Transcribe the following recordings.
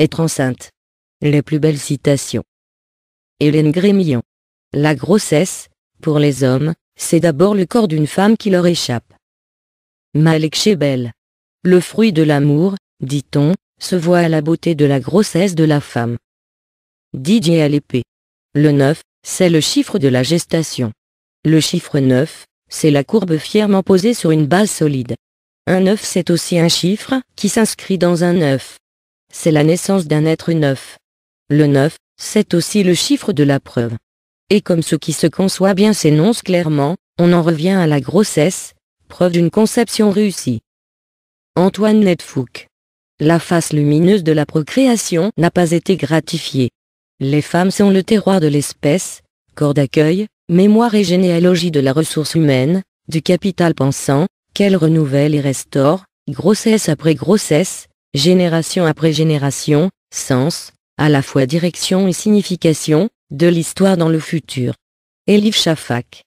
être enceinte. Les plus belles citations. Hélène Grémillon. La grossesse, pour les hommes, c'est d'abord le corps d'une femme qui leur échappe. Malek Chebel. Le fruit de l'amour, dit-on, se voit à la beauté de la grossesse de la femme. Didier Alépée. Le 9, c'est le chiffre de la gestation. Le chiffre 9, c'est la courbe fièrement posée sur une base solide. Un 9 c'est aussi un chiffre qui s'inscrit dans un œuf. C'est la naissance d'un être neuf. Le 9, c'est aussi le chiffre de la preuve. Et comme ce qui se conçoit bien s'énonce clairement, on en revient à la grossesse, preuve d'une conception réussie. Antoine Nedfouc. La face lumineuse de la procréation n'a pas été gratifiée. Les femmes sont le terroir de l'espèce, corps d'accueil, mémoire et généalogie de la ressource humaine, du capital pensant, qu'elle renouvelle et restaure, grossesse après grossesse, génération après génération, sens, à la fois direction et signification, de l'histoire dans le futur. Elif Shafak.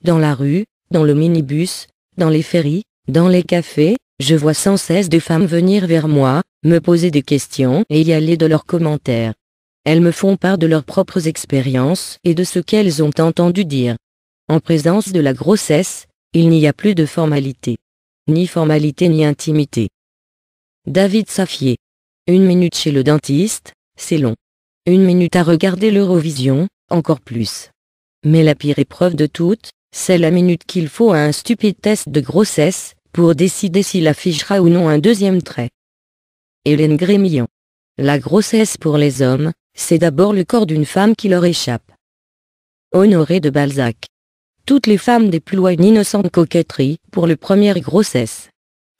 Dans la rue, dans le minibus, dans les ferries, dans les cafés, je vois sans cesse des femmes venir vers moi, me poser des questions et y aller de leurs commentaires. Elles me font part de leurs propres expériences et de ce qu'elles ont entendu dire. En présence de la grossesse, il n'y a plus de formalité. Ni formalité ni intimité. David Safié. 1 minute chez le dentiste, c'est long. 1 minute à regarder l'Eurovision, encore plus. Mais la pire épreuve de toutes, c'est la minute qu'il faut à un stupide test de grossesse, pour décider s'il affichera ou non un deuxième trait. Hélène Grémillon. La grossesse pour les hommes, c'est d'abord le corps d'une femme qui leur échappe. Honoré de Balzac. Toutes les femmes déploient une innocente coquetterie pour leur première grossesse.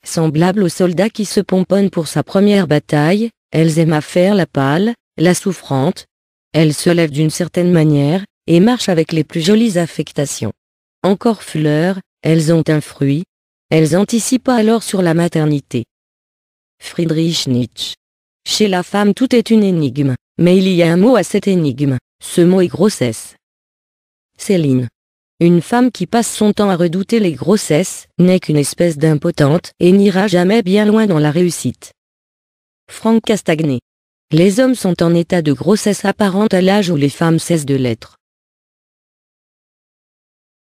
Semblables aux soldats qui se pomponnent pour sa première bataille, elles aiment à faire la pâle, la souffrante. Elles se lèvent d'une certaine manière, et marchent avec les plus jolies affectations. Encore fleurs, elles ont un fruit. Elles anticipent alors sur la maternité. Friedrich Nietzsche. Chez la femme tout est une énigme, mais il y a un mot à cette énigme, ce mot est grossesse. Céline. Une femme qui passe son temps à redouter les grossesses n'est qu'une espèce d'impotente et n'ira jamais bien loin dans la réussite. Franck Castagnet. Les hommes sont en état de grossesse apparente à l'âge où les femmes cessent de l'être.